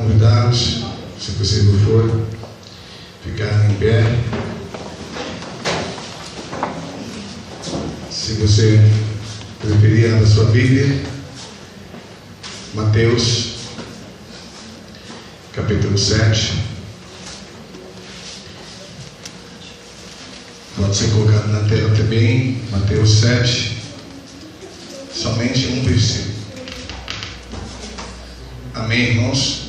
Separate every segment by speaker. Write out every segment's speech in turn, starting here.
Speaker 1: convidá-los, se possível for, ficarem em pé. Se você preferir a sua Bíblia, Mateus, capítulo 7. Pode ser colocado na tela também, Mateus 7, somente um versículo. Amém, irmãos?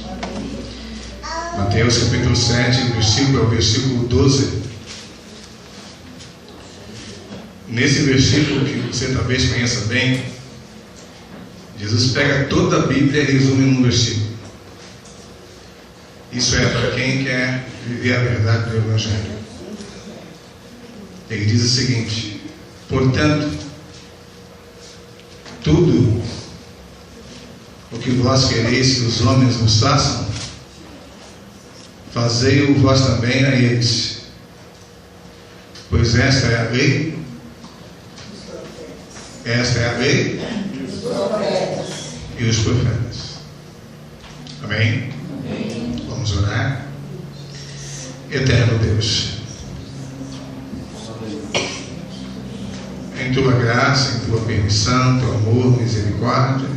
Speaker 1: Mateus capítulo 7, versículo é o versículo 12. Nesse versículo, que você talvez conheça bem, Jesus pega toda a Bíblia e resume num versículo. Isso é para quem quer viver a verdade do Evangelho. Ele diz o seguinte: portanto, tudo o que vós quereis que os homens vos façam, fazei-o vós também a eles, pois esta é a lei. Esta é a lei e os profetas. Amém? Amém. Vamos orar. Eterno Deus, em tua graça, em tua permissão, teu amor, misericórdia,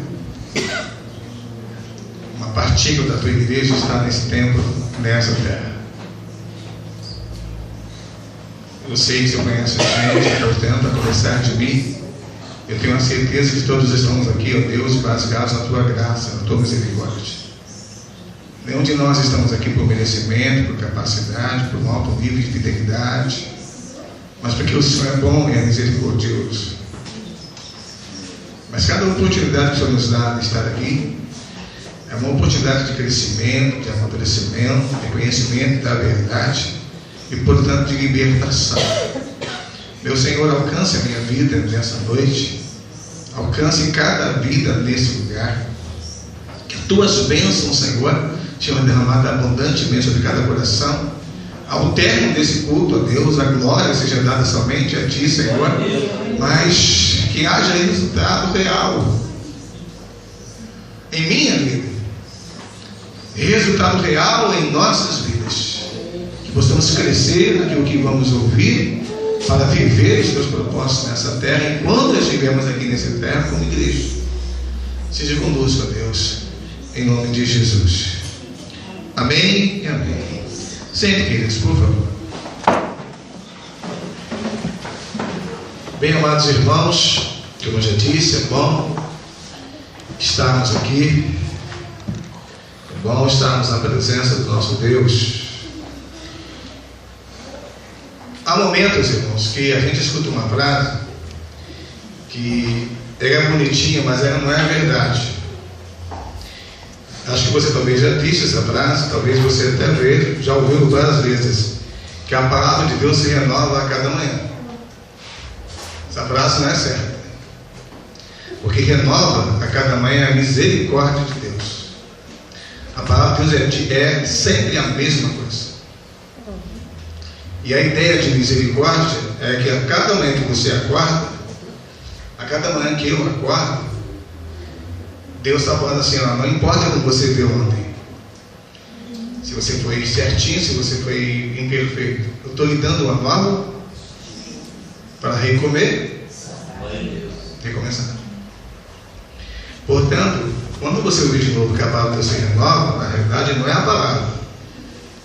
Speaker 1: uma partícula da tua igreja está nesse tempo, nessa terra. Eu sei que você conhece a gente, portanto, a começar de mim, eu tenho a certeza que todos estamos aqui, ó Deus, baseados na tua graça, na tua misericórdia. Nenhum de nós estamos aqui por merecimento, por capacidade, por um alto nível de fidelidade, mas porque o Senhor é bom e é misericordioso. Mas cada oportunidade que o Senhor nos dá de estar aqui é uma oportunidade de crescimento, de amadurecimento, de conhecimento da verdade e, portanto, de libertação. Meu Senhor, alcance a minha vida nessa noite, alcance cada vida nesse lugar, que tuas bênçãos, Senhor, sejam derramadas abundantemente sobre cada coração. Ao término desse culto, ó Deus, a glória seja dada somente a Ti, Senhor, mas que haja resultado real em minha vida, resultado real em nossas vidas, que possamos crescer naquilo que vamos ouvir, para viver os teus propósitos nessa terra, enquanto estivermos aqui nessa terra como igreja. Seja conosco, ó Deus, em nome de Jesus. Amém e amém. Sente, queridos, por favor. Bem, amados irmãos, como eu já disse, é bom estarmos aqui, é bom estarmos na presença do nosso Deus. Há momentos, irmãos, que a gente escuta uma frase que ela é bonitinha, mas ela não é a verdade. Acho que você talvez já disse essa frase, talvez você até já ouviu várias vezes, que a palavra de Deus se renova a cada manhã. Essa frase não é certa, porque renova a cada manhã a misericórdia de Deus. A palavra de Deus é sempre a mesma coisa. E a ideia de misericórdia é que a cada manhã que você acorda, a cada manhã que eu acordo, Deus está falando assim, ó, não importa como você veio ontem, se você foi certinho, se você foi imperfeito, eu estou lhe dando uma nova para recomeçar. Portanto, quando você ouvir de novo que a palavra de Deus se renova, na realidade não é a palavra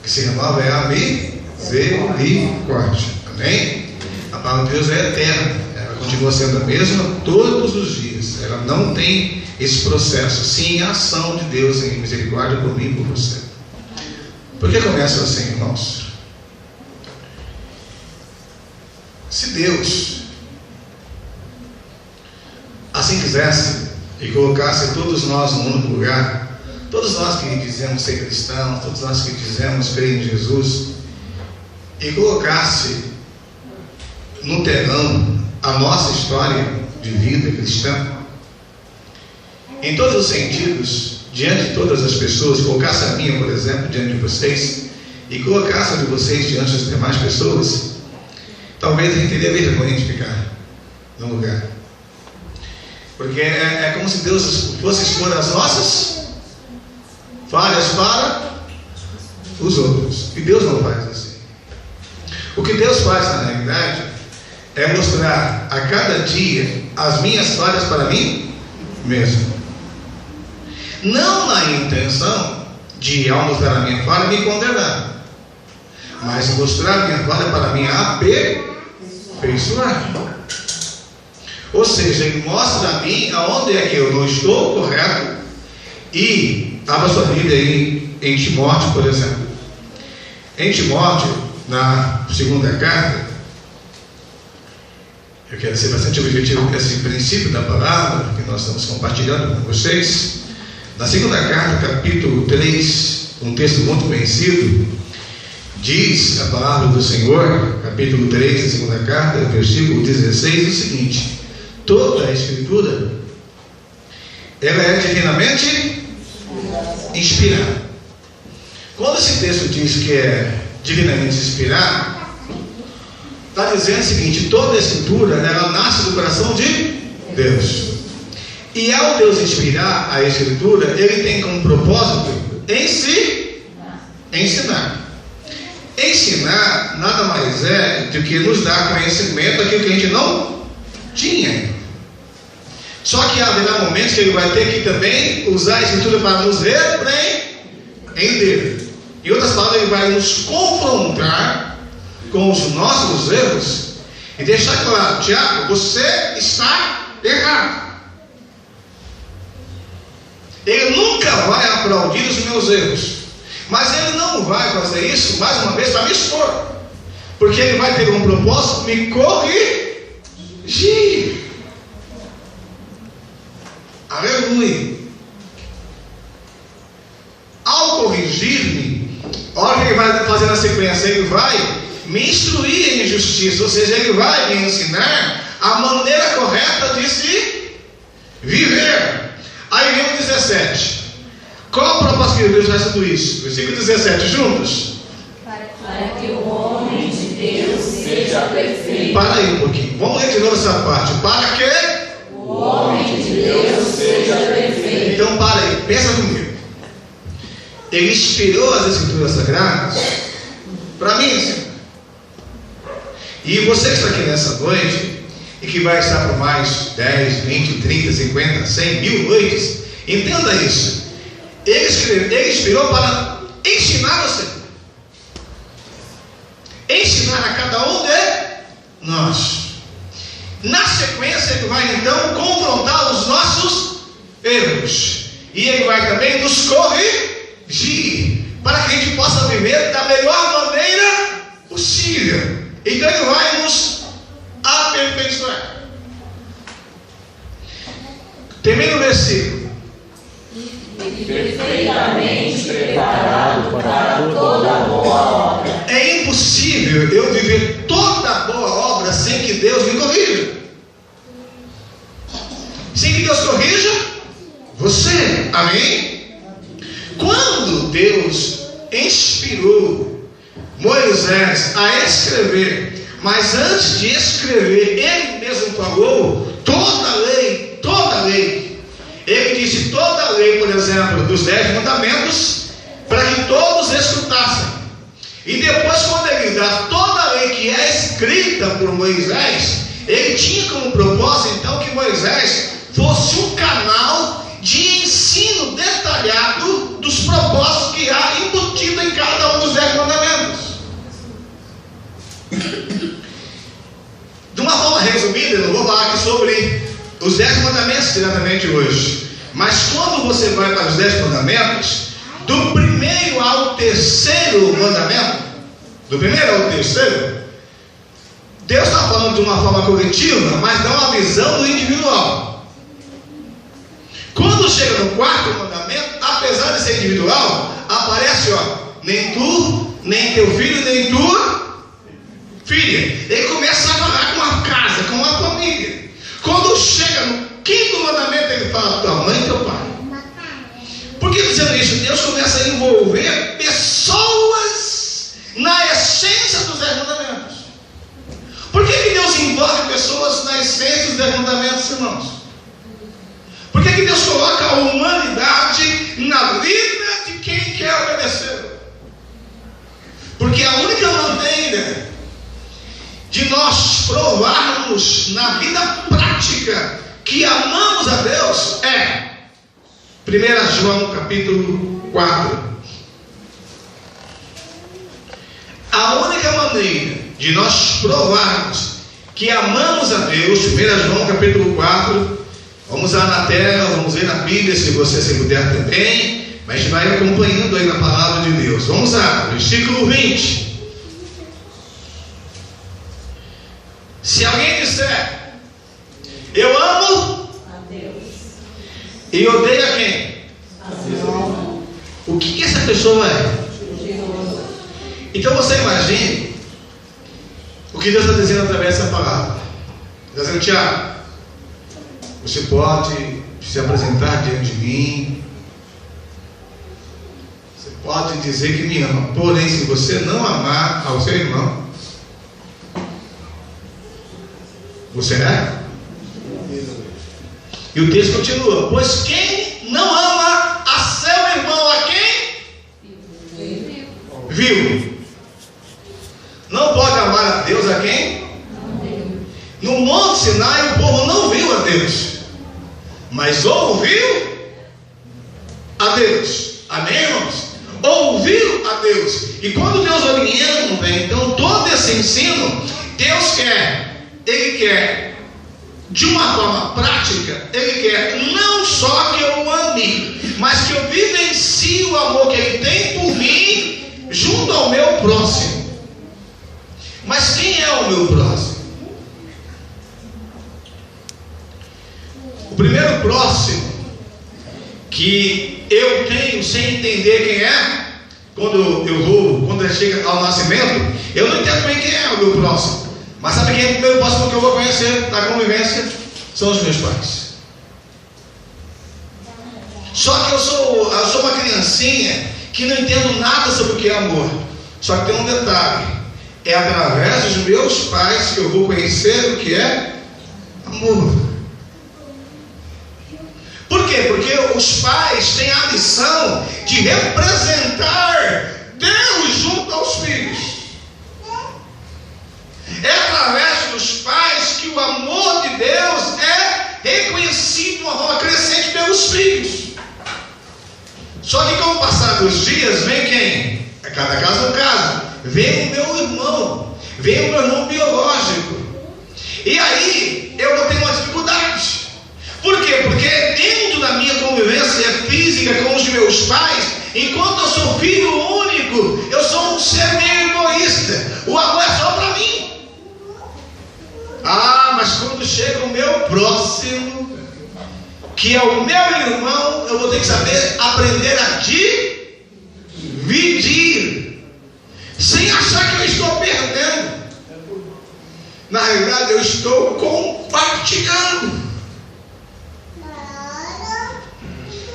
Speaker 1: que se renova, é a misericórdia. Amém? A palavra de Deus é eterna, ela continua sendo a mesma todos os dias, ela não tem esse processo, sim, a ação de Deus em misericórdia por mim e por você. Por que começa assim, irmãos? Se Deus assim quisesse e colocasse todos nós no único lugar, todos nós que dizemos ser cristãos, todos nós que dizemos crer em Jesus, e colocasse no telão a nossa história de vida cristã, em todos os sentidos, diante de todas as pessoas, colocasse a minha, por exemplo, diante de vocês, e colocasse a de vocês diante das demais pessoas, talvez a gente teria vergonha de ficar no lugar. Porque é como se Deus fosse expor as nossas falhas para os outros. E Deus não faz assim. O que Deus faz na realidade é mostrar a cada dia as minhas falhas para mim mesmo. Não na intenção de, ao mostrar a minha falha, me condenar, mas mostrar a minha falha para me aperfeiçoar. Ou seja, Ele mostra a mim aonde é que eu não estou correto. E abra sua Bíblia aí em Timóteo, por exemplo. Em Timóteo, na segunda carta, eu quero ser bastante objetivo com esse princípio da palavra que nós estamos compartilhando com vocês. Na segunda carta, capítulo 3, um texto muito conhecido, diz a palavra do Senhor, capítulo 3 da segunda carta, versículo 16, o seguinte: toda a Escritura, ela é divinamente inspirada. Quando esse texto diz que é divinamente inspirado, está dizendo o seguinte: toda a Escritura, ela nasce do coração de Deus. E ao Deus inspirar a Escritura, Ele tem como propósito ensinar. Ensinar nada mais é do que nos dar conhecimento daquilo que a gente não tinha. Só que haverá momentos que Ele vai ter que também usar a Escritura para nos repreender. Em outras palavras, Ele vai nos confrontar com os nossos erros e deixar claro: Tiago, você está errado. Ele nunca vai aplaudir os meus erros, mas Ele não vai fazer isso mais uma vez para me expor, porque Ele vai ter um propósito: me corrigir. Aleluia. Ao corrigir-me, olha o que Ele vai fazer na sequência: Ele vai me instruir em justiça, ou seja, Ele vai me ensinar a maneira correta de se viver. Aí vem o 17. Qual o propósito que Deus faz tudo isso? Versículo 17, juntos.
Speaker 2: Para que o homem de Deus seja perfeito.
Speaker 1: Para aí um pouquinho. Vamos ler de novo essa parte. Para que
Speaker 2: o homem de Deus seja perfeito.
Speaker 1: Então para aí, pensa comigo. Ele inspirou as Escrituras Sagradas para mim, Senhor. E você que está aqui nessa noite e que vai estar por mais 10, 20, 30, 50, 100, 1000 noites, entenda isso. Ele inspirou para ensinar você, ensinar a cada um de nós. Na sequência, Ele vai então confrontar os nossos erros, e Ele vai também nos corrigir para que a gente possa viver da melhor maneira possível. Então Ele vai nos aperfeiçoar. Termina o versículo:
Speaker 2: perfeitamente preparado para toda boa obra.
Speaker 1: É impossível eu viver toda boa obra sem que Deus me corrija, sem que Deus corrija você. Amém? Quando Deus inspirou Moisés a escrever, mas antes de escrever, Ele mesmo falou toda a lei. Ele disse toda a lei, por exemplo, dos 10 mandamentos, para que todos escutassem. E depois, quando Ele dá toda a lei que é escrita por Moisés, Ele tinha como propósito então que Moisés fosse um canal de ensino detalhado dos propósitos que há embutido em cada um dos 10 mandamentos. De uma forma resumida, eu não vou falar aqui sobre os 10 mandamentos diretamente hoje, mas quando você vai para os 10 mandamentos, do primeiro ao terceiro mandamento, do primeiro ao terceiro, Deus está falando de uma forma coletiva, mas dá uma visão do individual. Quando chega no quarto mandamento, apesar de ser individual, aparece, nem tu, nem teu filho, nem tua filha. Ele começa a falar com a casa, com a família. Quando chega no quinto mandamento, ele fala tua mãe e teu pai. Por que dizendo isso? Deus começa a envolver pessoas na essência dos 10 mandamentos. Por que Deus envolve pessoas na essência dos 10 mandamentos, irmãos? Por que Deus coloca a humanidade na vida de de nós provarmos na vida prática que amamos a Deus é 1 João capítulo 4. A única maneira de nós provarmos que amamos a Deus, 1 João capítulo 4, vamos lá na tela, vamos ver na Bíblia, se você se puder também, mas a gente vai acompanhando aí na palavra de Deus. Vamos lá, versículo 20. Se alguém disser, eu amo
Speaker 2: a Deus
Speaker 1: e odeio a quem?
Speaker 2: a Deus,
Speaker 1: O que essa pessoa é? Então você imagine o que Deus está dizendo através dessa palavra. Está dizendo, Tiago, você pode se apresentar diante de mim, você pode dizer que me ama, porém se você não amar ao seu irmão, você é? E o texto continua, pois quem não ama a seu irmão, a quem? Viu? Não pode amar a Deus a quem? No Monte Sinai o povo não viu a Deus, mas ouviu a Deus. Amém, irmãos? Ouviu a Deus. E quando Deus orienta, então todo esse ensino, Deus quer, Ele quer, de uma forma prática, Ele quer não só que eu o ame, mas que eu vivencie o amor que Ele tem por mim junto ao meu próximo. Mas quem é o meu próximo? O primeiro próximo que eu tenho sem entender quem é, quando chega ao nascimento, eu não entendo bem quem é o meu próximo. Mas sabe quem é o primeiro próximo que eu vou conhecer da convivência? São os meus pais. Só que eu sou uma criancinha que não entendo nada sobre o que é amor. Só que tem um detalhe. É através dos meus pais que eu vou conhecer o que é amor. Por quê? Porque os pais têm a missão de representar Deus junto aos filhos. É através dos pais que o amor de Deus é reconhecido de uma forma crescente pelos filhos. Só que com o passar dos dias, vem quem? É cada caso um caso. Vem o meu irmão, vem o meu irmão biológico. E aí eu vou ter uma dificuldade. Por quê? Porque dentro da minha convivência física com os meus pais, enquanto eu sou filho único, eu sou um ser meio egoísta. O amor é só para mim. Ah, mas quando chega o meu próximo, que é o meu irmão, eu vou ter que saber aprender a dividir. Sem achar que eu estou perdendo. Na realidade eu estou compartilhando.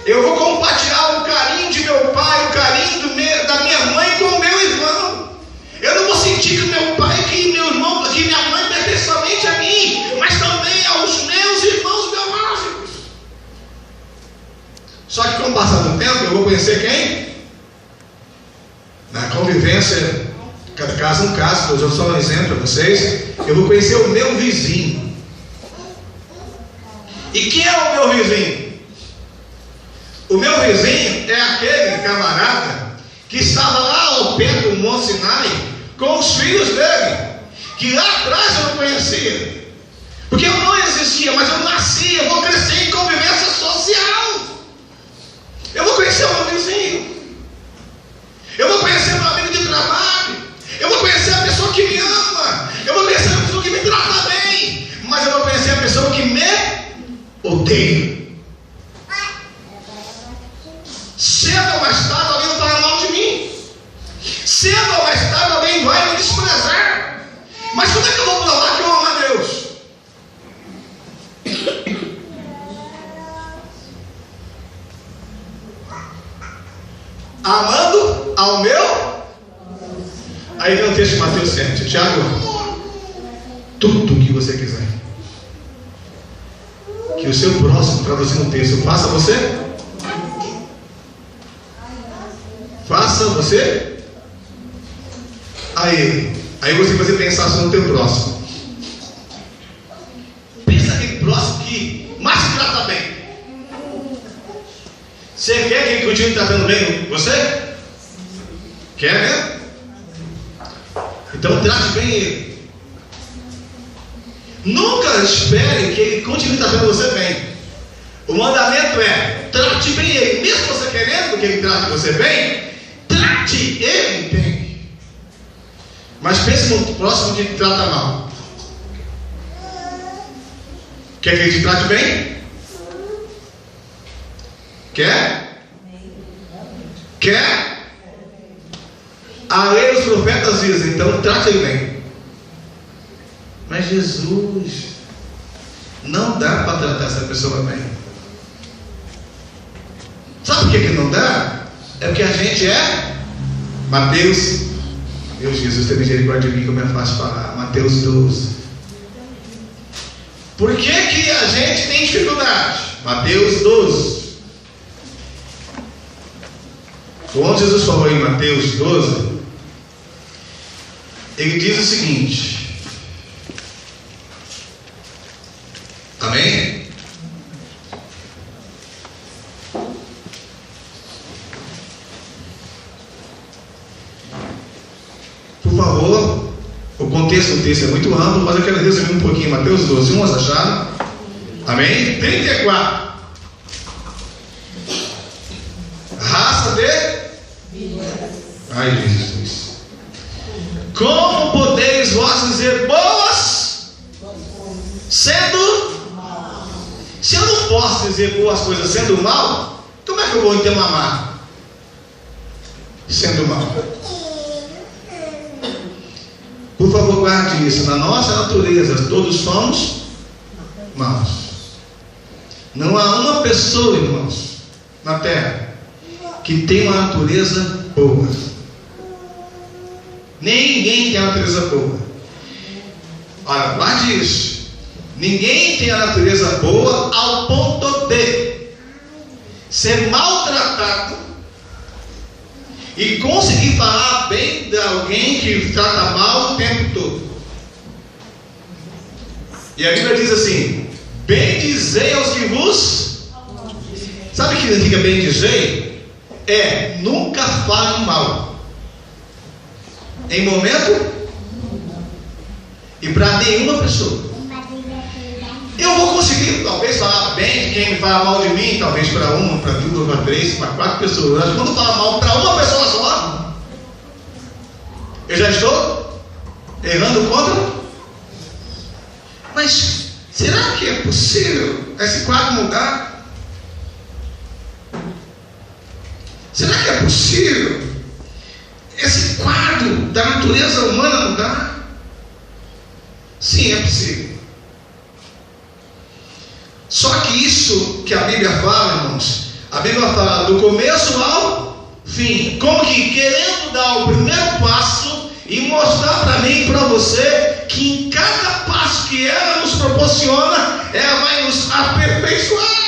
Speaker 1: Eu vou compartilhar o carinho de meu pai, o carinho da minha mãe com o meu irmão. Eu não vou sentir que meu pai, que meu irmão, que minha mãe pertence somente a mim, mas também aos meus irmãos biológicos. Só que com o passar do tempo eu vou conhecer quem? Na convivência, cada caso um caso, eu só um exemplo para vocês. Eu vou conhecer o meu vizinho. E quem é o meu vizinho? O meu vizinho é aquele camarada que estava lá ao pé do Monte Sinai com os filhos dele, que lá atrás eu não conhecia, porque eu não existia, mas eu nasci, eu vou crescer em convivência social. Eu vou conhecer o meu vizinho. Eu vou conhecer meu amigo de trabalho. Eu vou conhecer a pessoa que me ama. Eu vou conhecer a pessoa que me trata bem. Mas eu vou conhecer a pessoa que me odeia. Cedo ou mais tarde alguém vai falar mal de mim. Cedo ou mais tarde alguém vai me desprezar. Mas como é que eu vou provar que eu amo a Deus? Amando ao meu. Aí vem o texto de Mateus 7. Tiago, tudo que você quiser que o seu próximo, traduzindo o texto, faça você. Faça você a ele. Aí você vai pensar só no teu próximo. Pensa naquele próximo que mais se trata bem. Você quer que ele continue tratando bem você? Quer, né? Então trate bem ele. Nunca espere que ele continue tratando você bem. O mandamento é: trate bem ele. Mesmo você querendo que ele trate você bem, trate ele bem. Mas pense no próximo que te trata mal. Quer que ele te trate bem? Quer? Quer? A lei dos profetas diz: então trate ele bem. Mas Jesus, não dá para tratar essa pessoa bem. Sabe por que não dá? É porque a gente é Mateus. Meu Jesus, tem misericórdia de mim, como é fácil falar. Mateus 12. Por que a gente tem dificuldade? Mateus 12. Quando Jesus falou em Mateus 12, ele diz o seguinte: amém? Por favor, o contexto do texto é muito amplo, mas eu quero resumir um pouquinho. Mateus 12, uns acharam? Amém? 34. Raça de... Ai, Jesus. Como podeis vós dizer boas sendo... Se eu não posso dizer boas coisas sendo mal, como é que eu vou então amar sendo mal? Por favor, guarde isso. Na nossa natureza, todos somos maus. Não há uma pessoa, irmãos, na terra que tem uma natureza boa. Ninguém tem a natureza boa. Olha, guarde isso. Ninguém tem a natureza boa ao ponto de ser maltratado e conseguir falar bem de alguém que trata mal o tempo todo. E a Bíblia diz assim: bendizei aos que vos... Sabe o que significa bendizei? É nunca fale mal, em momento e para nenhuma pessoa. Eu vou conseguir talvez falar bem de quem me fala mal de mim, talvez para uma, para duas, para três, para quatro pessoas. Mas quando fala mal para uma pessoa só, eu já estou errando contra. Mas será que é possível esse quadro mudar? Será que é possível esse quadro da natureza humana mudar? Sim, é possível. Só que isso que a Bíblia fala, irmãos, a Bíblia fala do começo ao fim, como que querendo dar o primeiro passo e mostrar para mim e para você que em cada passo que ela nos proporciona, ela vai nos aperfeiçoar.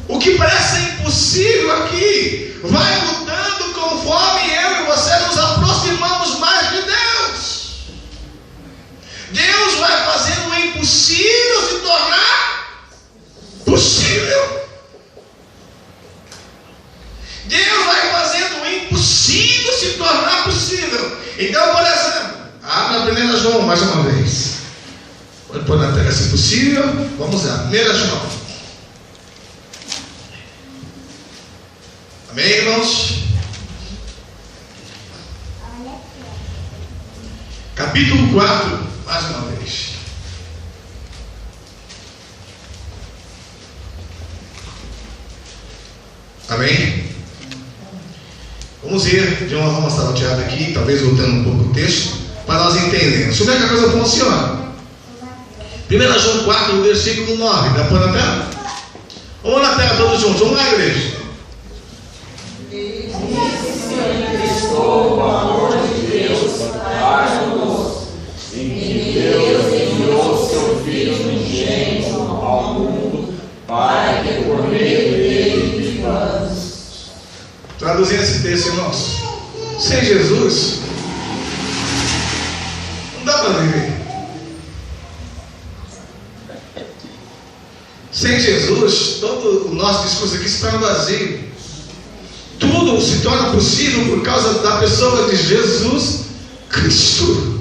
Speaker 1: O que parece ser impossível aqui vai mudando conforme eu e você nos aproximamos mais de Deus. Deus vai fazendo o impossível se tornar possível. Deus vai fazendo o impossível se tornar possível. Então, por exemplo, abra 1 João mais uma vez. Pode pôr na tela se possível. Vamos lá, 1 João. Amém, irmãos? Capítulo 4. Mais uma vez. Amém? Vamos ver de uma forma salteada aqui, talvez voltando um pouco o texto, para nós entendermos como é que a coisa funciona. 1 João 4, versículo 9. Dá para na tela? Vamos na tela todos juntos. Vamos lá, igreja.
Speaker 2: O amor de Deus para conosco, em que Deus enviou seu Filho unigênito ao mundo, para que por meio dele vivamos.
Speaker 1: Traduzindo esse texto, irmãos, sem Jesus para viver. Sem Jesus, todo o nosso discurso aqui se torna vazio. Tudo se torna possível por causa da pessoa de Jesus Cristo.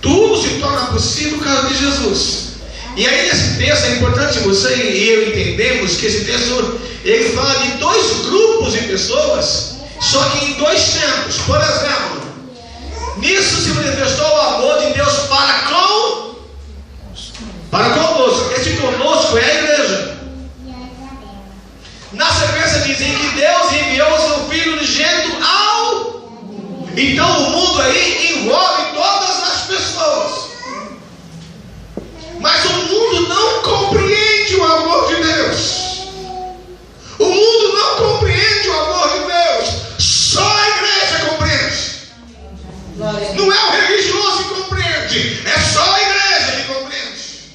Speaker 1: Tudo se torna possível por causa de Jesus. E aí nesse texto é importante você e eu entendemos que esse texto ele fala de dois grupos de pessoas, só que em dois tempos. Por exemplo, nisso se manifestou o amor de Deus para conosco. Esse conosco é a igreja. Na sequência dizem que Deus enviou o seu Filho unigênito ao... Então o mundo aí envolve todas as pessoas. Mas o mundo não compreende o amor de Deus. O mundo não compreende o amor de Deus. Só a igreja compreende. Não é o religioso que compreende. É só a igreja que compreende.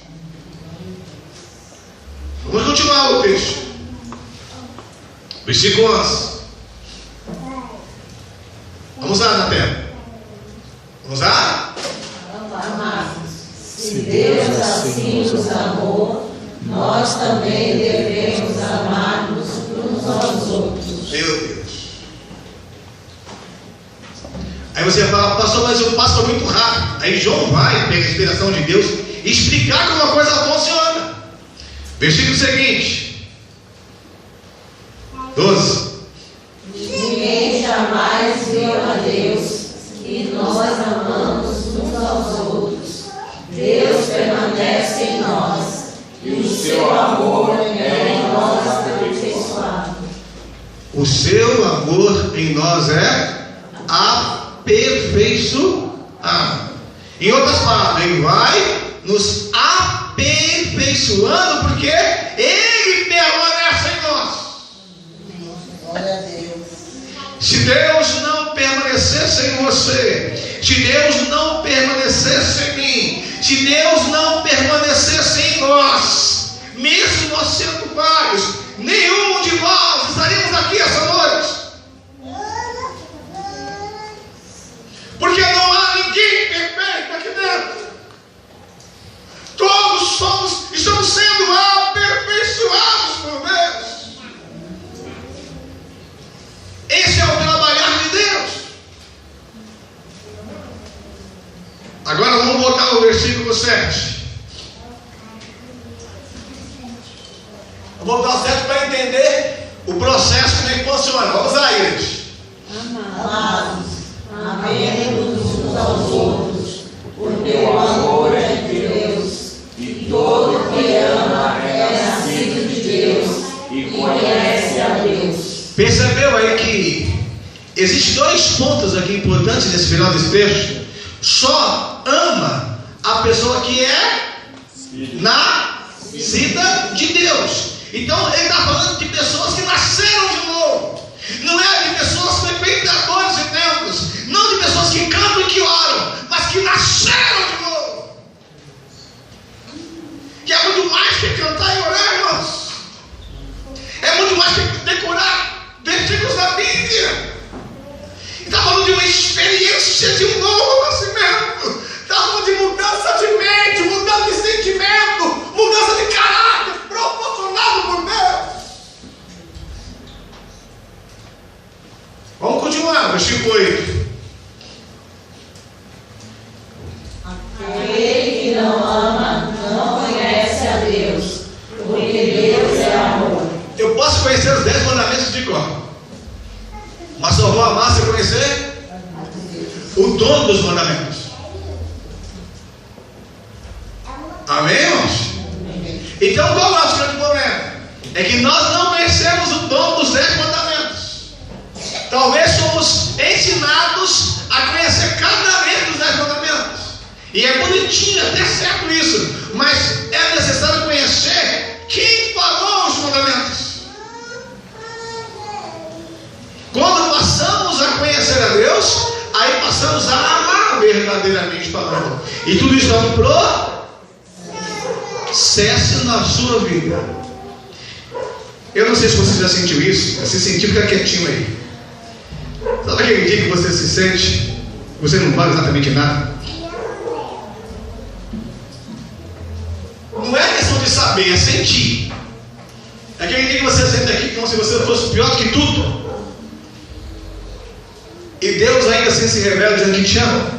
Speaker 1: Vamos continuar o texto. Versículo 11. Vamos lá na tela. Vamos lá?
Speaker 3: Amados, se Deus assim nos amou, nós também devemos amar-nos uns aos outros.
Speaker 1: Meu Deus. Aí você fala, pastor, mas eu passo muito rápido. Aí João vai, pega a inspiração de Deus, e explicar como a coisa funciona. Versículo seguinte. 12.
Speaker 3: Ninguém jamais viu a Deus, e nós amamos uns aos outros. Deus permanece em nós, e o seu amor é em nós aperfeiçoado.
Speaker 1: O seu amor em nós é aperfeiçoado. Em outras palavras, ele vai nos aperfeiçoando porque ele permanece em nós.
Speaker 3: Glória a Deus.
Speaker 1: Se Deus não permanecesse em você, se Deus não permanecesse em mim, se Deus não permanecesse em nós, mesmo nós sendo vários, nenhum de nós estaríamos aqui essa noite. Porque não há ninguém perfeito aqui dentro. Todos estamos sendo aperfeiçoados por Deus. Esse é o trabalhar de Deus. Agora vamos voltar ao versículo 7. Vou voltar ao 7 para entender o processo como é que funciona. Vamos lá, gente.
Speaker 3: Amados, amemos uns aos outros, porque o amor é de Deus, e todo que ama é nascido de Deus e conhece a Deus.
Speaker 1: Percebeu aí que existem dois pontos aqui importantes nesse final desse texto? Só ama a pessoa que é nascida de Deus. Então ele está falando de pessoas que nasceram de novo. Não é de pessoas frequentadores de templos, não de pessoas que cantam e que oram, mas que nasceram de novo. Que é muito mais que cantar e orar, irmãos. É muito mais que decorar versículos da Bíblia. Está falando de uma experiência de um novo nascimento. Está falando de mudança de mente, mudança de sentimento, mudança de caráter, proporcionado por Deus. Vamos continuar, versículo 8.
Speaker 3: Aquele que não ama não conhece a Deus, porque Deus é amor.
Speaker 1: Eu posso conhecer os 10 mandamentos de cor, mas só vou amar se eu conhecer o dono dos mandamentos. Amém, irmãos? Então qual é o nosso grande problema? É que nós não conhecemos o dono dos 10 mandamentos. Talvez somos ensinados a conhecer cada vez dos 10 mandamentos. E é bonitinho, até certo isso, mas é necessário conhecer quem falou os mandamentos. Quando passamos a conhecer a Deus, aí passamos a amar verdadeiramente falando. E tudo isso é um processo na sua vida. Eu não sei se você já sentiu isso. Se sentir, fica quietinho aí. Sabe aquele dia que você se sente Você não vale exatamente nada. Não é questão de saber, é sentir. É aquele dia que você senta aqui como se você fosse pior do que tudo. E Deus ainda assim se revela dizendo que te ama.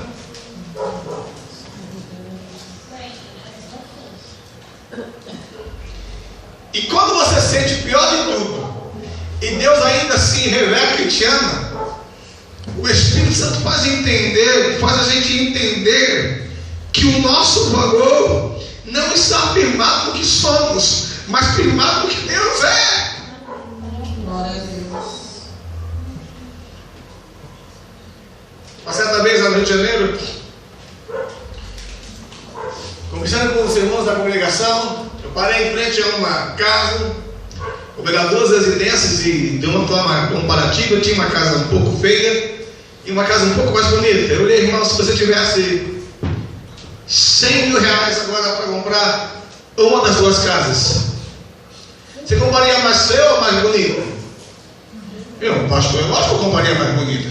Speaker 1: E quando você sente pior de tudo, e Deus ainda assim revela que te ama, o Espírito Santo faz a gente entender que o nosso valor não está firmado no que somos, mas firmado no que Deus é.
Speaker 3: Glória a Deus.
Speaker 1: Uma certa vez lá no Rio de Janeiro, conversando com os irmãos da congregação, eu parei em frente a uma casa, houve duas residências, e de uma forma comparativa, eu tinha uma casa um pouco feia e uma casa um pouco mais bonita. Eu olhei, irmão, se você tivesse 100 mil reais agora para comprar uma das duas casas, você compraria mais feia ou mais bonita? Eu, pastor, eu acho que eu compraria mais bonita.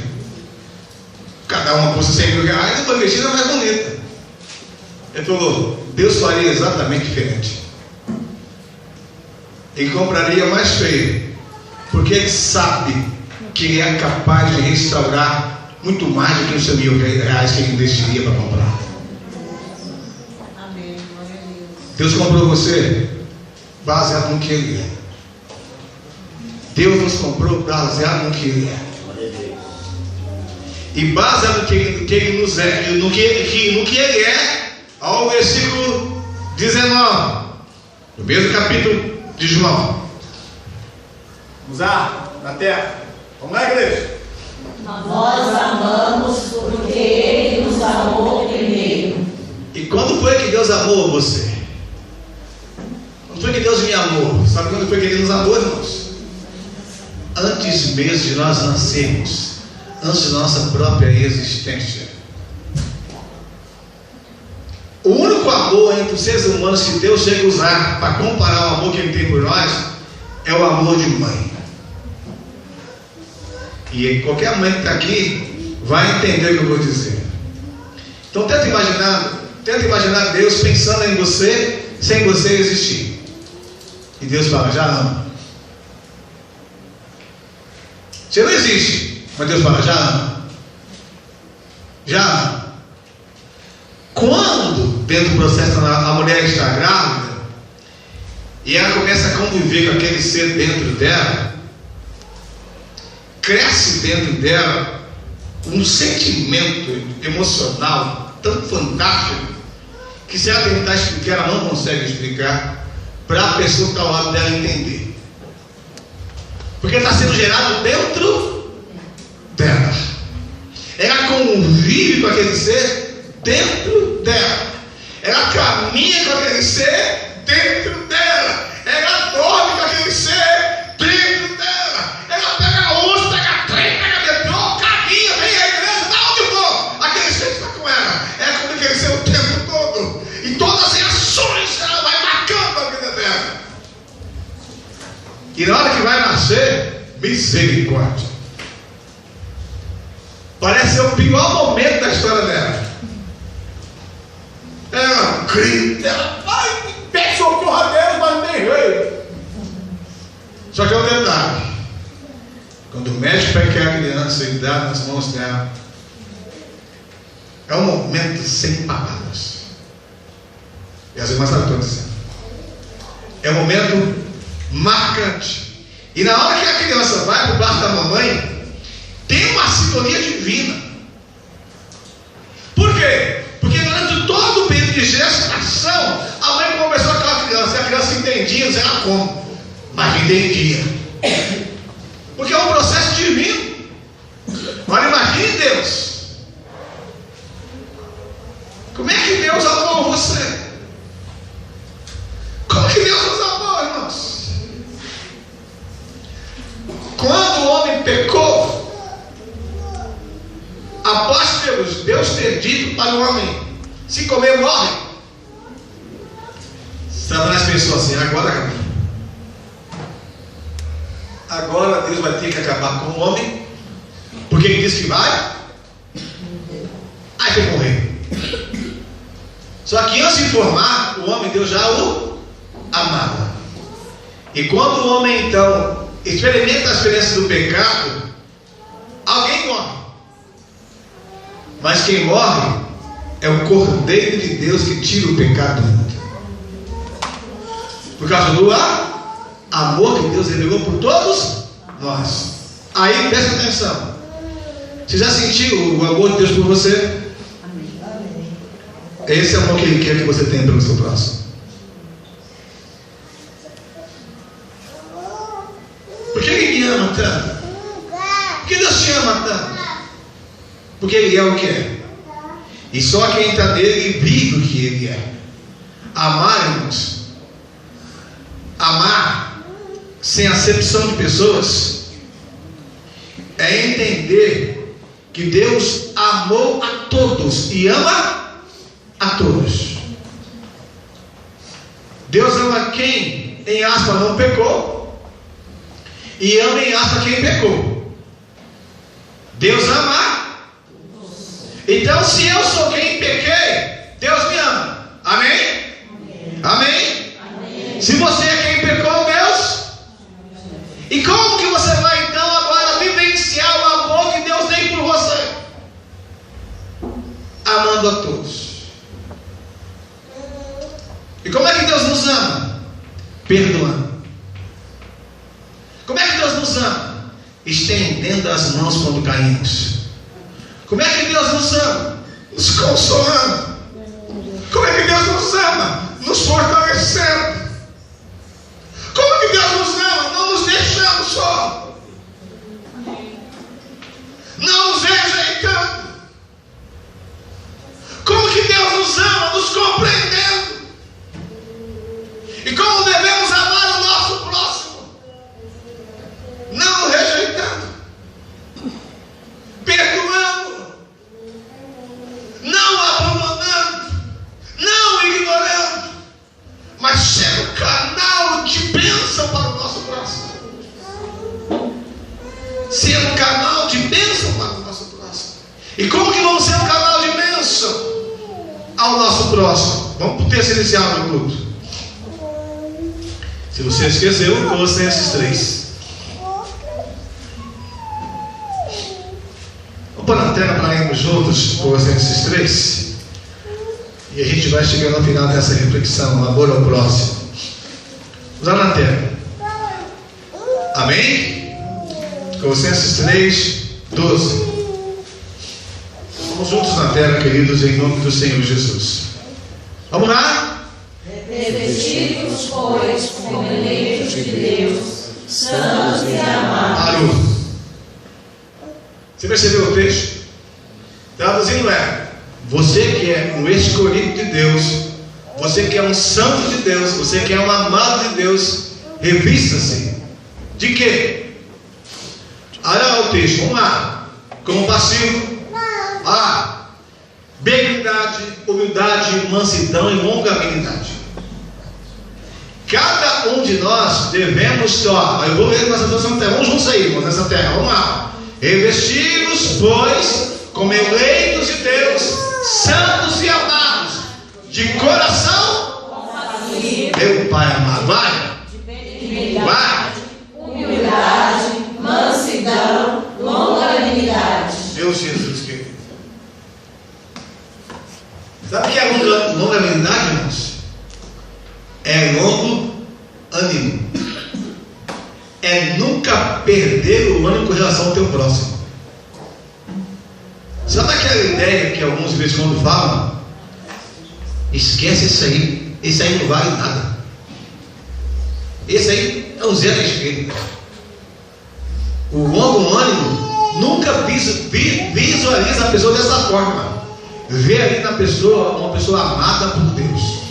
Speaker 1: Cada uma custa 100 mil reais, uma vestida mais bonita. Ele falou, Deus faria exatamente diferente. Ele compraria mais feio, porque Ele sabe que Ele é capaz de restaurar muito mais do que os 100 mil reais que Ele investiria para comprar.
Speaker 3: Amém. Glória a Deus.
Speaker 1: Deus comprou você baseado no que Ele é. Deus nos comprou baseado no que Ele é. E baseado no que Ele nos é, no que Ele é, ao versículo 19, do mesmo capítulo de João. Vamos lá, na terra. Vamos lá, igreja.
Speaker 3: Nós amamos porque Ele nos amou primeiro.
Speaker 1: E quando foi que Deus amou você? Quando foi que Deus me amou? Sabe quando foi que Ele nos amou, irmãos? Antes mesmo de nós nascermos, antes da nossa própria existência. O único amor entre os seres humanos que Deus chega a usar para comparar o amor que Ele tem por nós é o amor de mãe. E qualquer mãe que está aqui vai entender o que eu vou dizer. Então tenta imaginar Deus pensando em você sem você existir. E Deus fala, já ama. Você não existe, mas Deus fala, já ama. Já ama. Quando, dentro do processo, a mulher está grávida e ela começa a conviver com aquele ser dentro dela, cresce dentro dela um sentimento emocional tão fantástico que, se ela tentar explicar, ela não consegue explicar para a pessoa que está ao lado dela entender, porque está sendo gerado dentro dela. Ela convive com aquele ser dentro dela, ela caminha com aquele ser dentro dela, ela dorme com aquele ser dentro dela, ela pega ônibus, pega trem, pega metrô, caminha, vem à igreja, dá onde for, aquele ser está com ela, ela come aquele ser o tempo todo, e todas as ações ela vai marcando a vida dela. E na hora que vai nascer, misericórdia, parece ser o pior momento da história dela. Ela grita, ela vai, pede socorro a Deus, mas não tem jeito. Só que é um detalhe: quando o médico pega a criança e dá nas mãos dela, é um momento sem palavras. E as irmãs sabem o que eu estou dizendo. É um momento marcante. E na hora que a criança vai para o braço da mamãe, tem uma sintonia divina. Por quê? Porque durante todo o período de gestação, a mãe conversou com aquela criança, e a criança entendia, não sei lá como, mas entendia. Porque é um processo divino. Agora imagine Deus. Como é que Deus amou você? Como que Deus nos amou, irmãos? Quando o homem pecou, após Deus ter dito para o homem, se comer, morre, Satanás pensou assim, agora Deus vai ter que acabar com o homem, porque Ele disse que vai. certo em morrer. Só que antes de formar, o homem, Deus já o amava. E quando o homem então experimenta a experiência do pecado, alguém morre. Mas quem morre é o Cordeiro de Deus que tira o pecado do mundo. Por causa do amor que Deus revelou por todos nós. Aí presta atenção. Você já sentiu o amor de Deus por você? Esse é o amor que Ele quer que você tenha pelo seu próximo. Por que Ele me ama tanto? Por que Deus te ama tanto? Porque Ele é o que é. E só quem está nele vive o que Ele é. Amar, irmãos, amar sem acepção de pessoas é entender que Deus amou a todos e ama a todos. Deus ama quem, em aspas, não pecou, e ama, em aspas, quem pecou. Deus ama. Então, se eu sou quem pequei, Deus me ama. Amém? Amém? Amém. Se você é quem pecou, Deus. E como que você vai então agora vivenciar o amor que Deus tem por você? Amando a todos. E como é que Deus nos ama? Perdoando. Como é que Deus nos ama? Estendendo as mãos quando caímos. Como é que Deus nos ama? Nos consolando. Como é que Deus nos ama? Nos fortalecendo. Como é que Deus nos ama? Não nos deixando só. Não nos rejeitando. Como que Deus nos ama? Nos compreendendo. E como devemos amar o nosso próximo? Não rejeitando, perdoando, não abandonando, não ignorando, mas sendo canal de bênção para o nosso próximo. Sendo canal de bênção para o nosso próximo. E como que vamos ser um canal de bênção ao nosso próximo? Vamos para o texto inicial do culto. Se você esqueceu, Colossenses 3. Vamos pôr na tela para irmos juntos, Colossenses 3. E a gente vai chegando ao final dessa reflexão, amor ao próximo. Vamos lá na tela. Amém? Colossenses 3, 12. Vamos juntos na tela, queridos, em nome do Senhor Jesus. Vamos lá?
Speaker 3: Revestidos, pois, como eleitos de Deus, santos e amados.
Speaker 1: Parou. Você percebeu o texto? Traduzindo você que é um escolhido de Deus, você que é um santo de Deus, você que é um amado de Deus, revista-se. De quê? Olha o texto, vamos lá. Como passivo. Benignidade, humildade, mansidão e longanimidade. Cada um de nós devemos, eu vou ler nessa tradução da terra, vamos juntos aí, irmãos, nessa terra, vamos lá. Revestidos, pois, como eleitos de Deus, santos e amados, de coração, meu Pai amado, vai,
Speaker 3: humildade, mansidão, longanimidade.
Speaker 1: Deus Jesus querido. Sabe o que é longanimidade, irmãos? É longo ânimo. É nunca perder o ânimo com relação ao teu próximo. Sabe aquela ideia que alguns de vez em quando falam? Esquece isso aí. Esse aí não vale nada. Esse aí é um zero à esquerda. O longo ânimo nunca visualiza a pessoa dessa forma. Vê ali na pessoa uma pessoa amada por Deus.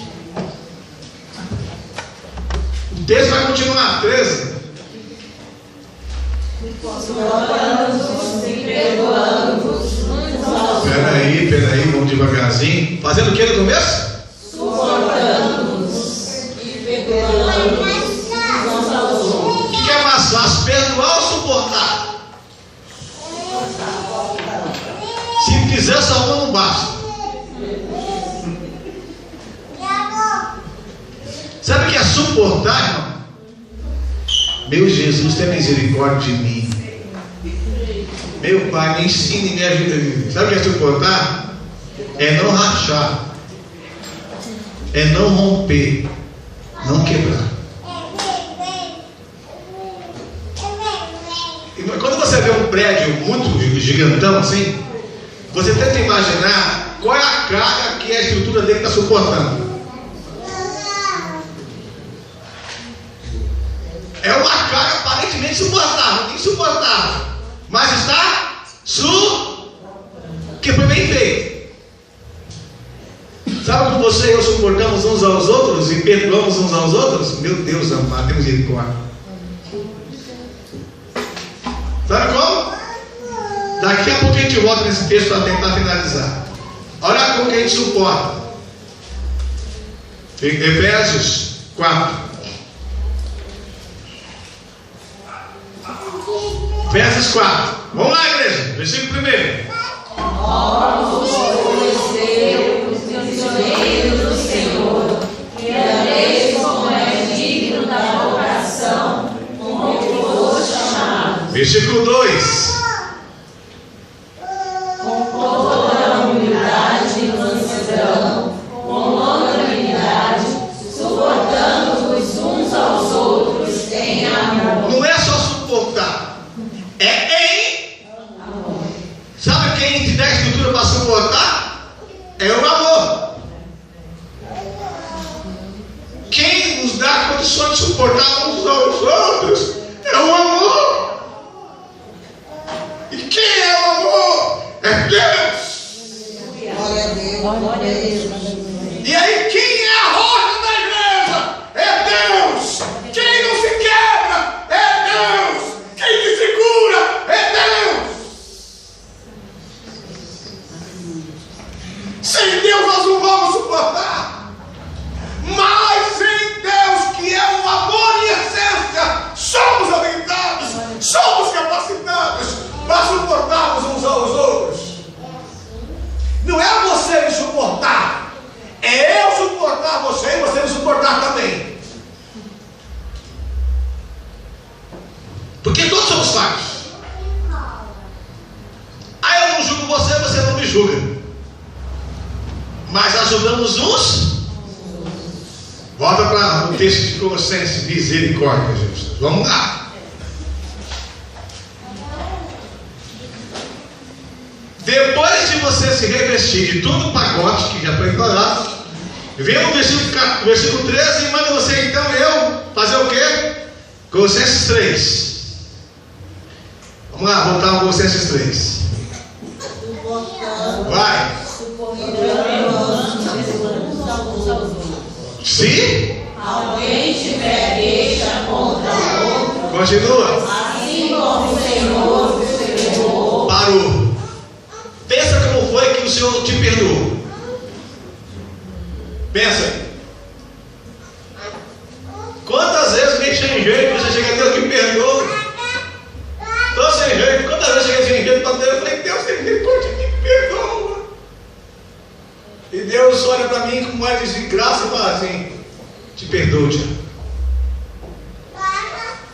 Speaker 1: O texto vai continuar, 13. Peraí, vamos devagarzinho. Fazendo o que no começo?
Speaker 3: Suportando-nos e perdoando-nos uns aos outros.
Speaker 1: O que é mais fácil? Perdoar ou suportar? Se quiser, só uma não basta. Sabe o que é suportar, irmão? Meu Jesus, tenha misericórdia de mim. Meu Pai, me ensine e me ajuda. Sabe o que é suportar? É não rachar, é não romper, não quebrar. E quando você vê um prédio muito gigantão assim, você tenta imaginar qual é a carga que a estrutura dele está suportando. É uma carga aparentemente suportável, insuportável, mas está que foi bem feito. Sabe como você e eu suportamos uns aos outros e perdoamos uns aos outros? Meu Deus amado, tem misericórdia. Sabe como? Daqui a pouco a gente volta nesse texto para tentar finalizar. Olha como que a gente suporta. Efésios 4. Efésios 4. Vamos lá, igreja. Versículo 1.
Speaker 3: Ó, pois Deus, prisioneiro do Senhor, que andeis como é digno da vocação com que foste chamado.
Speaker 1: Versículo 2.
Speaker 3: Com toda a humildade e mansidão, com longanimidade, suportando-vos uns aos outros em amor.
Speaker 1: Não é só suportar. É em amor. Sabe quem te dá a estrutura para suportar? É o amor. Quem nos dá condições de suportar uns aos outros é o amor. E quem é o amor? É Deus.
Speaker 3: Glória a Deus. Glória a Deus.
Speaker 1: E aí, quem é a rocha da igreja? É Deus. Quem não se quebra? É Deus. Quem te segura? É Deus. Sem Deus nós não vamos suportar. Mas sem Deus, que é o amor em essência, somos habilitados, somos capacitados para suportarmos uns aos outros. Não é você me suportar, é eu suportar você e você me suportar também. Porque todos somos falhos. Aí eu não julgo você, você não me julga. Mas ajudamos uns. Volta para o texto de Colossenses. Misericórdia, Jesus. Vamos lá. Depois de você se revestir de todo o pacote que já foi falado, vem o versículo 13 e manda você então eu fazer o quê? Colossenses 3. Vamos lá, voltar ao Colossenses 3. Vai. Se
Speaker 3: alguém tiver queixa contra o outro,
Speaker 1: continua.
Speaker 3: assim como o Senhor vos perdoou.
Speaker 1: Parou. Pensa como foi que o Senhor te perdoou. Pensa aí. Quantas vezes vem sem jeito, você chega a Deus me perdoa. Estou sem jeito. Quantas vezes eu cheguei sem jeito para Deus? Eu falei, Deus, tem misericórdia, me perdoa. E Deus olha para mim com mais de graça e fala assim: te perdoo, Tiago.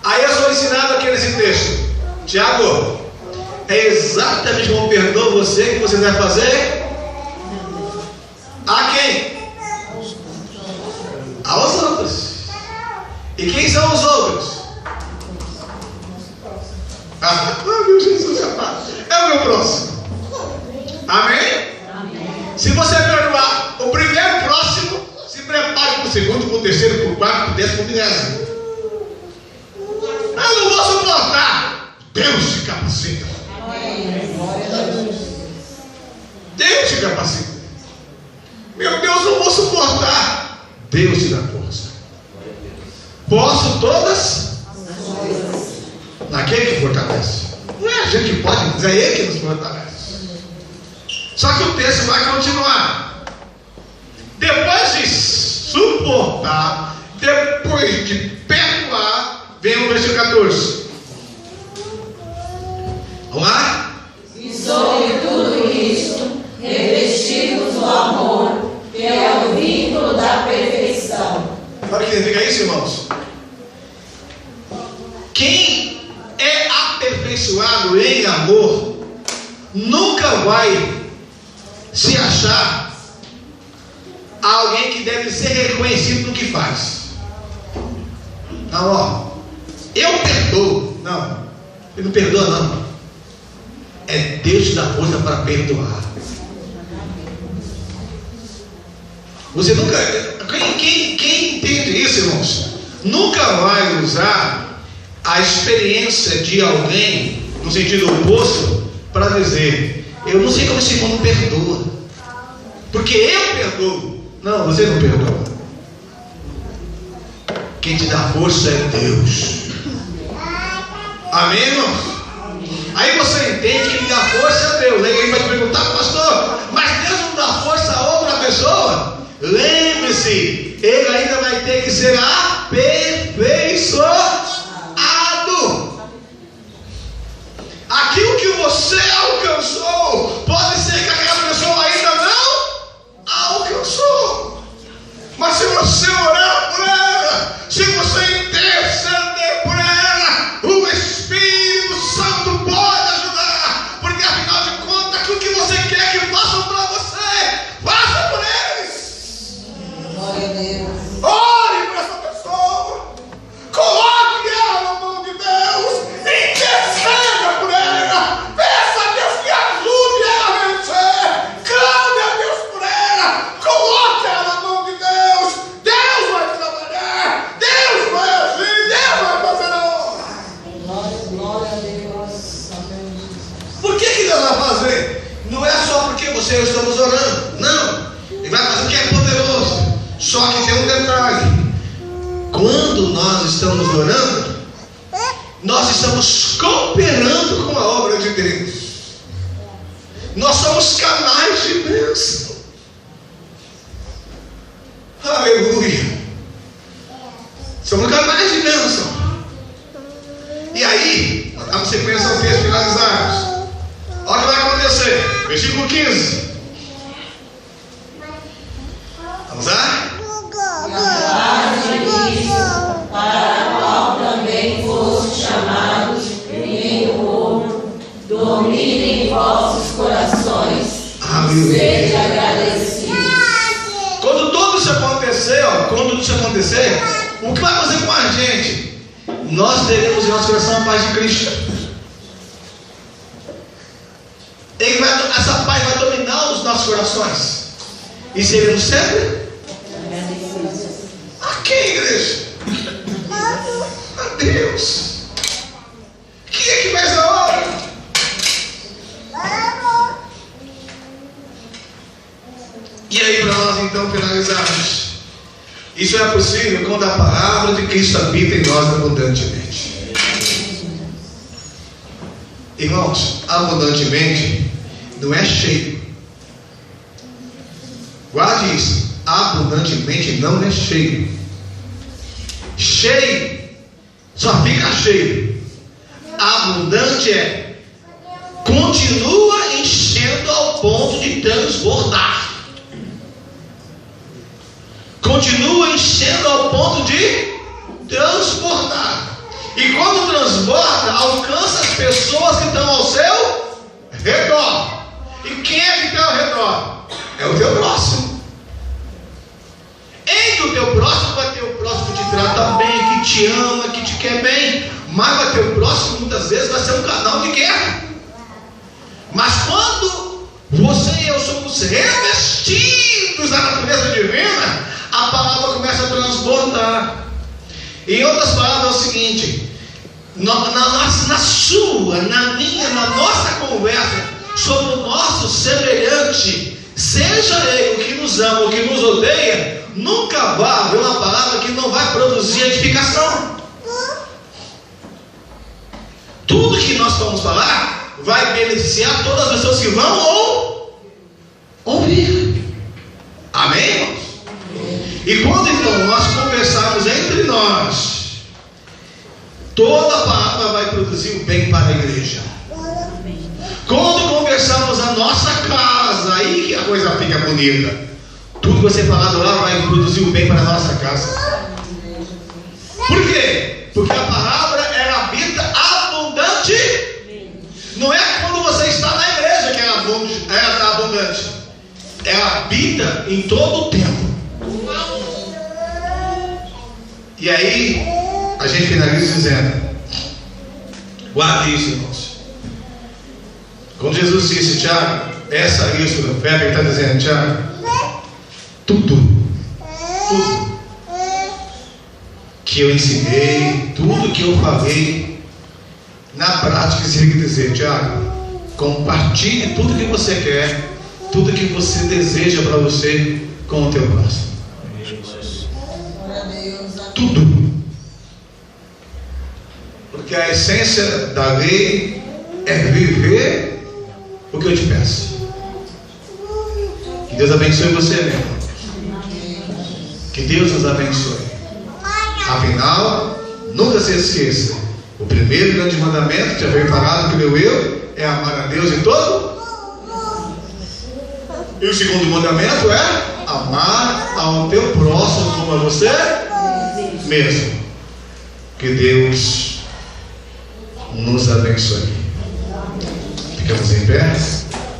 Speaker 1: Aí eu sou ensinado aqui nesse texto: Tiago, é exatamente como perdoa você que você vai fazer a quem? Aos outros. E quem são os outros? Meu Jesus amado, é o meu próximo. Amém? Se você perdoar o primeiro próximo, se prepare para o segundo, para o terceiro, para o quarto, para o décimo, para o 10º. Eu não vou suportar. Deus te capacita. Deus te capacita. Meu Deus, não vou suportar. Deus te dá força. Posso todas naquele que fortalece. Não é a gente que pode, mas é Ele que nos fortalece. Só que o texto vai continuar. Depois de suportar, depois de perdoar, vem o versículo 14. Vamos lá?
Speaker 3: E sobre tudo isto,
Speaker 1: que significa isso, irmãos? Quem é aperfeiçoado em amor nunca vai se achar alguém que deve ser reconhecido no que faz. Não, ó, eu perdoo. Não, ele não perdoa, não. É Deus que dá força para perdoar. Você nunca, quem entende isso, irmãos, nunca vai usar a experiência de alguém no sentido oposto para dizer: eu não sei como esse irmão não perdoa, porque eu perdoo. Não, você não perdoa. Quem te dá força é Deus. Amém, irmãos? Aí você entende que quem dá força é Deus. Aí alguém vai te perguntar: pastor, mas Deus não dá força a outra pessoa? Lembre-se, ele ainda vai ter que ser aperfeiçoado. Aquilo que você alcançou, pode ser que aquela pessoa ainda não alcançou. Mas se você orar por ela, se você interceder por ela, o Espírito Santo pode ajudar. Porque afinal de contas, aquilo que você quer que façam para você, faça por eles.
Speaker 3: Glória a Deus.
Speaker 1: Ore por essa pessoa. Coloque ela na mão de Deus. Interceda por ela. Peça a Deus que ajude ela a vencer. Clame a Deus por ela. Coloque ela na mão de Deus. Deus vai trabalhar. Deus vai agir. Deus vai fazer a obra.
Speaker 3: Glória a Deus. Amém.
Speaker 1: Por que Deus vai fazer? Não é só porque você e eu estamos orando. Não. Ele vai fazer o que é poderoso. Só que tem um detalhe. Quando nós estamos orando, nós estamos cooperando com a obra de Deus. Nós somos canais de bênção. Aleluia. Somos canais de bênção. E aí, vamos sequência ao texto finalizarmos. Olha o que vai acontecer. Versículo 15. Vamos lá?
Speaker 3: Para a qual também foste chamados em o ouro, domine em vossos corações. Sede agradecidos.
Speaker 1: Quando tudo isso acontecer, o que vai fazer com a gente? Nós teremos em nosso coração a paz de Cristo. Essa paz vai dominar os nossos corações. E seremos sempre a quem, igreja? A Deus. Quem é que faz a obra? E aí, para nós então finalizarmos, isso é possível quando a palavra de Cristo habita em nós abundantemente. Irmãos, abundantemente não é cheio. Guarde isso. Abundantemente não é cheio. Cheio só fica cheio. Abundante é continua enchendo ao ponto de transbordar. Continua enchendo ao ponto de transbordar. E quando transborda, alcança as pessoas que estão ao seu redor. E quem é que está ao redor? É o teu próximo. Entre o teu próximo vai ter o próximo que te trata bem, que te ama, que te quer bem. Mas vai ter o próximo, muitas vezes, vai ser um canal de guerra. Mas quando você e eu somos revestidos da natureza divina, a palavra começa a transbordar. Em outras palavras é o seguinte: na sua, na minha, na nossa conversa sobre o nosso semelhante, seja ele o que nos ama ou que nos odeia, nunca vai haver uma palavra que não vai produzir edificação. Tudo que nós vamos falar vai beneficiar todas as pessoas que vão ouvir. Amém, irmãos? E quando então nós conversarmos entre nós, toda a palavra vai produzir o bem para a igreja. Quando conversarmos na nossa casa, aí que a coisa fica bonita. Tudo que você falar lá vai produzir o bem para a nossa casa. Por quê? Porque a palavra ela habita abundante. Não é quando você está na igreja que ela está abundante. Ela habita em todo o tempo. E aí a gente finaliza dizendo: guarde isso, irmãos. Quando Jesus disse, Tiago, essa lista da fé, ele está dizendo, Tiago, tudo que eu ensinei, tudo que eu falei, na prática significa dizer, Tiago, compartilhe tudo que você quer, tudo que você deseja para você com o teu próximo. Tudo. Porque a essência da lei é viver o que eu te peço. Que Deus abençoe você, meu irmão. Que Deus nos abençoe. Afinal, nunca se esqueça: o primeiro grande mandamento que já veio falado pelo eu é amar a Deus em todo. E o segundo mandamento é amar ao teu próximo como a você mesmo. Que Deus nos abençoe. Ficamos em pé.